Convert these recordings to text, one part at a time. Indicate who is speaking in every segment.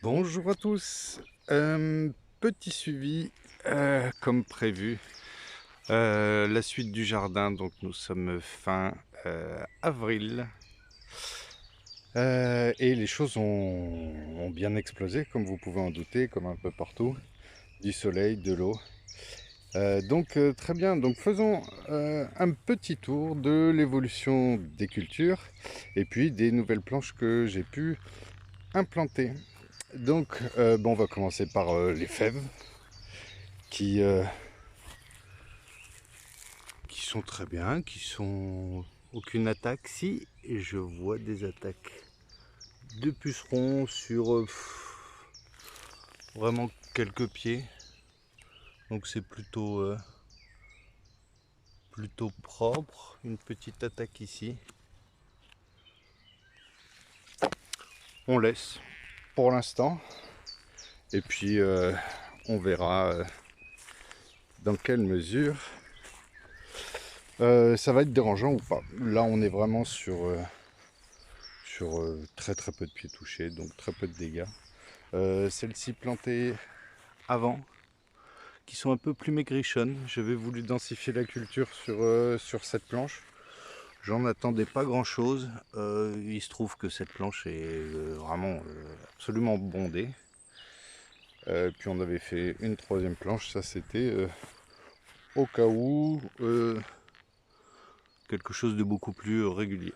Speaker 1: Bonjour à tous. Petit suivi comme prévu. La suite du jardin, donc nous sommes fin avril. Et les choses ont bien explosé, comme vous pouvez en douter, comme un peu partout. Du soleil, de l'eau. Donc très bien, donc faisons un petit tour de l'évolution des cultures et puis des nouvelles planches que j'ai pu implanter. Donc bon, on va commencer par les fèves qui, euh, qui sont très bien, qui sont aucune attaque. Si je vois des attaques de pucerons sur vraiment quelques pieds, donc c'est plutôt propre. Une petite attaque ici. On laisse pour l'instant et puis on verra dans quelle mesure ça va être dérangeant ou pas. Là on est vraiment sur très très peu de pieds touchés, donc très peu de dégâts. Celle-ci plantée avant, qui sont un peu plus maigrichonnes. J'avais voulu densifier la culture sur cette planche. J'en attendais pas grand chose. Il se trouve que cette planche est vraiment absolument bondée. Puis on avait fait une troisième planche, ça c'était au cas où quelque chose de beaucoup plus régulier.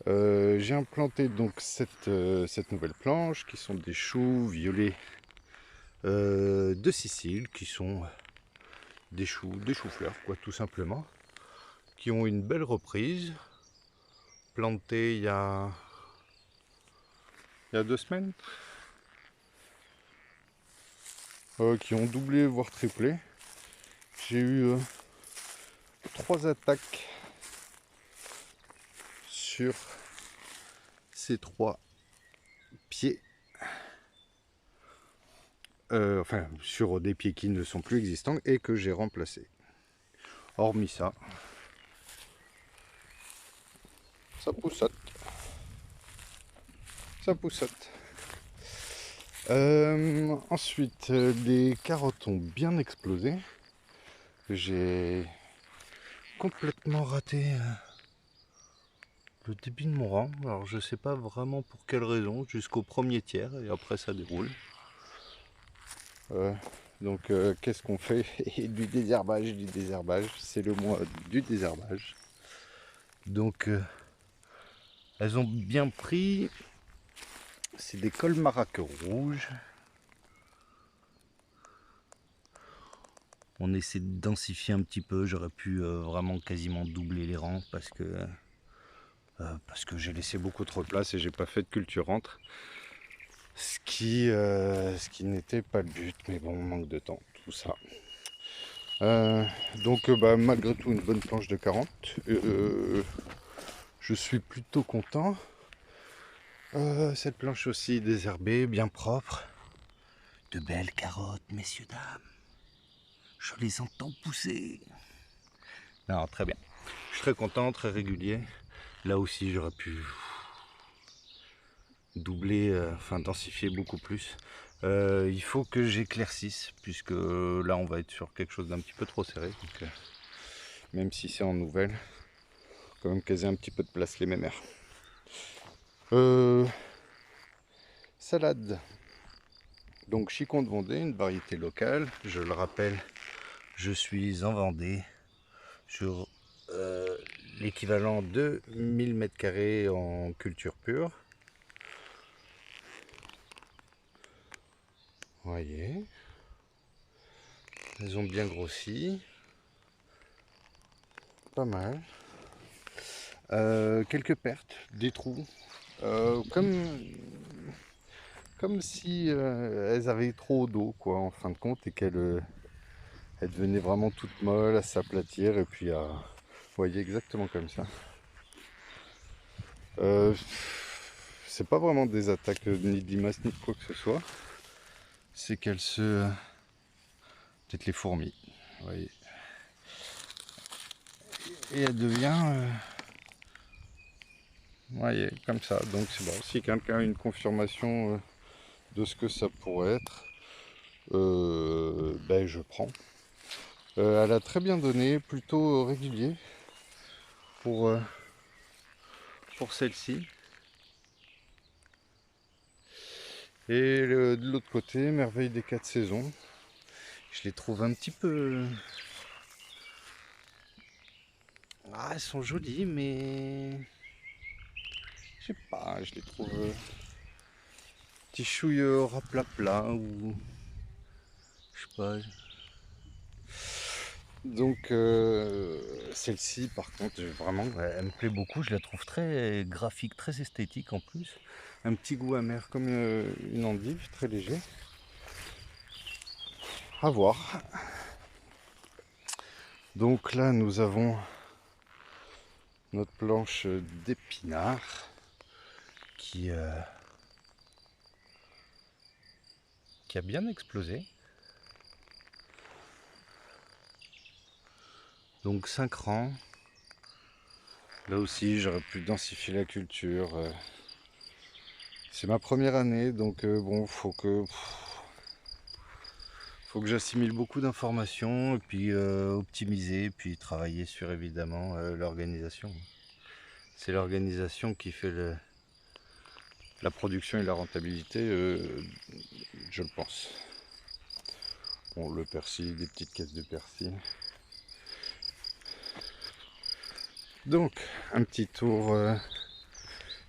Speaker 1: J'ai implanté donc cette nouvelle planche qui sont des choux violets de Sicile, qui sont des choux-fleurs quoi, tout simplement, qui ont une belle reprise, plantés il y a 2 semaines, qui ont doublé voire triplé. J'ai eu 3 attaques sur ces 3 pieds, enfin sur des pieds qui ne sont plus existants et que j'ai remplacés. Hormis ça, ça poussote. Ça poussote. Ensuite, les carottes ont bien explosé. J'ai complètement raté le débit de mon rang. Alors je sais pas vraiment pour quelle raison, jusqu'au premier tiers et après ça déroule. Euh, donc qu'est-ce qu'on fait? Et du désherbage, c'est le mois du désherbage. Donc elles ont bien pris. C'est des colmaracs rouges. On essaie de densifier un petit peu. J'aurais pu vraiment quasiment doubler les rangs parce que j'ai laissé beaucoup trop de place et j'ai pas fait de culture entre. Ce qui n'était pas le but, mais bon, on manque de temps, tout ça. Donc malgré tout une bonne planche de 40. Je suis plutôt content. Cette planche aussi désherbée, bien propre. De belles carottes, messieurs, dames. Je les entends pousser. Non, très bien. Je suis très content, très régulier. Là aussi, j'aurais pu doubler, enfin densifier beaucoup plus. Il faut que j'éclaircisse, puisque là, on va être sur quelque chose d'un petit peu trop serré. Donc, même si c'est en nouvelle, quand même caser un petit peu de place les mémères. Salade. Donc Chicon de Vendée, une variété locale. Je le rappelle, je suis en Vendée sur l'équivalent de 1000 m² en culture pure. Voyez, elles ont bien grossi, pas mal. Quelques pertes, des trous, comme si elles avaient trop d'eau quoi en fin de compte et qu'elles devenaient vraiment toutes molles à s'aplatir et puis à, vous voyez, exactement comme ça. C'est pas vraiment des attaques ni de limaces ni de quoi que ce soit, c'est qu'elles se... peut-être les fourmis, vous voyez. Et elle devient... vous voyez, comme ça. Donc c'est bon, si quelqu'un a une confirmation de ce que ça pourrait être, ben je prends. Elle a très bien donné, plutôt régulier pour celle-ci. Et de l'autre côté, Merveille des 4 saisons. Je les trouve un petit peu... Ah, elles sont jolies, mais... Je sais pas, je les trouve... Petit chouille raplapla ou... Je sais pas. Donc celle-ci par contre vraiment elle me plaît beaucoup, je la trouve très graphique, très esthétique en plus. Un petit goût amer comme une endive, très léger. À voir. Donc là nous avons notre planche d'épinards qui a bien explosé. Donc 5 rangs. Là aussi j'aurais pu densifier la culture. C'est ma première année donc bon faut que j'assimile beaucoup d'informations et puis optimiser, puis travailler sur évidemment l'organisation. C'est l'organisation qui fait la production et la rentabilité, je le pense. Bon, le persil, des petites caisses de persil. Donc, un petit tour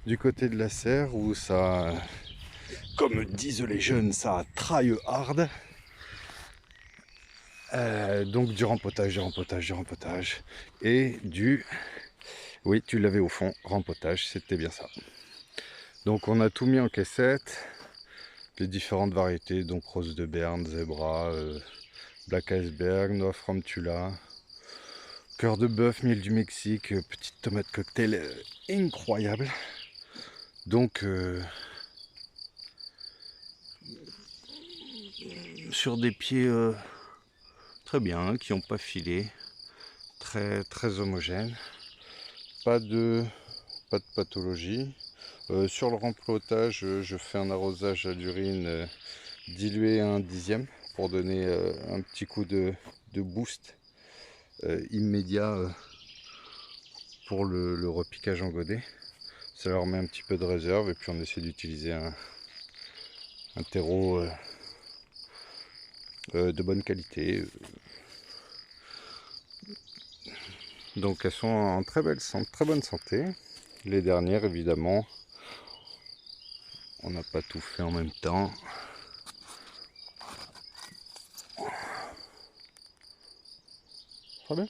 Speaker 1: du côté de la serre où ça, comme disent les jeunes, ça try hard. Donc du rempotage, et du... Oui, tu l'avais au fond, rempotage, c'était bien ça. Donc on a tout mis en caissette, les différentes variétés, donc rose de Berne, zebra, black iceberg, noix framtula, cœur de bœuf, miel du Mexique, petite tomate cocktail incroyable. Donc sur des pieds très bien, qui n'ont pas filé, très homogènes, pas de pathologie. Sur le rempotage, je fais un arrosage à l'urine dilué à 1/10 pour donner un petit coup de boost immédiat pour le repiquage en godet. Ça leur met un petit peu de réserve et puis on essaie d'utiliser un terreau de bonne qualité. Donc elles sont en très bonne santé. Les dernières évidemment, on n'a pas tout fait en même temps. Très bien.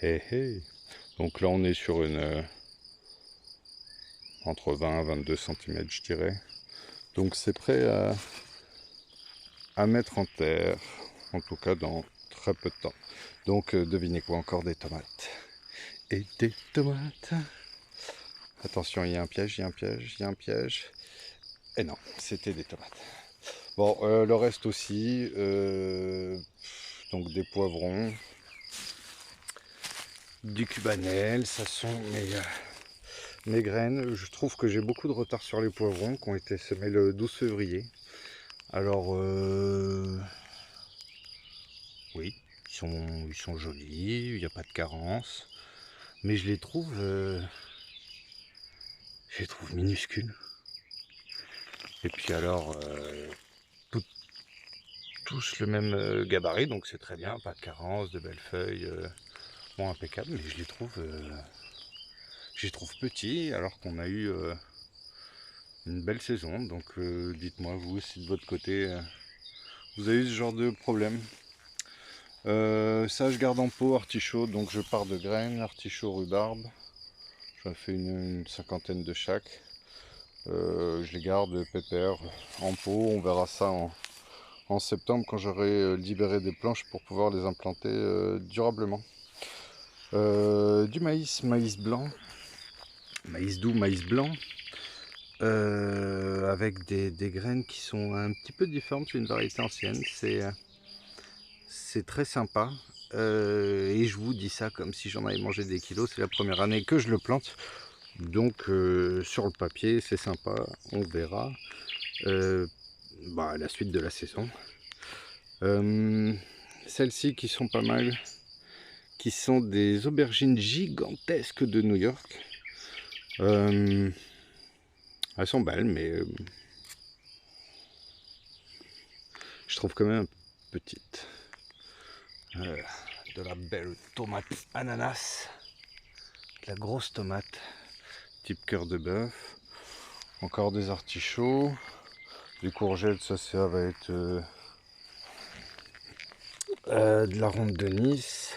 Speaker 1: Hey, hey. Donc là on est sur une entre 20 et 22 cm je dirais. Donc c'est prêt à mettre en terre, en tout cas dans très peu de temps. Donc devinez quoi, encore des tomates. Et des tomates. Attention, il y a un piège, il y a un piège, il y a un piège. Et non, c'était des tomates. Bon, le reste aussi, donc des poivrons, du cubanelle, ça sont mes graines. Je trouve que j'ai beaucoup de retard sur les poivrons qui ont été semés le 12 février. Alors, oui, ils sont jolis, il n'y a pas de carence, mais je les trouve minuscules. Et puis alors, tous le même gabarit, donc c'est très bien, pas de carence, de belles feuilles, bon impeccable, mais je les trouve petits alors qu'on a eu une belle saison. Donc dites-moi vous si de votre côté vous avez eu ce genre de problème. Ça je garde en pot artichaut, donc je pars de graines, artichaut, rhubarbe. J'en fais une cinquantaine de chaque. Je les garde pépère en pot, on verra ça en septembre quand j'aurai libéré des planches pour pouvoir les implanter durablement. Du maïs blanc, maïs doux, maïs blanc, avec des graines qui sont un petit peu différentes, c'est une variété ancienne, c'est très sympa. Et je vous dis ça comme si j'en avais mangé des kilos. C'est la première année que je le plante. Donc sur le papier, c'est sympa. On verra la suite de la saison. Celles-ci qui sont pas mal, qui sont des aubergines gigantesques de New York. Elles sont belles, mais je trouve quand même un peu petites. De la belle tomate ananas, de la grosse tomate type cœur de bœuf, encore des artichauts, des courgettes, ça va être de la ronde de Nice,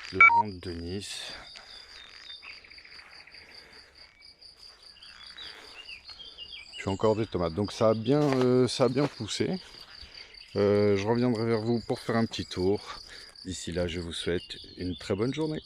Speaker 1: puis encore des tomates. Donc ça a bien poussé. Je reviendrai vers vous pour faire un petit tour. D'ici là, je vous souhaite une très bonne journée.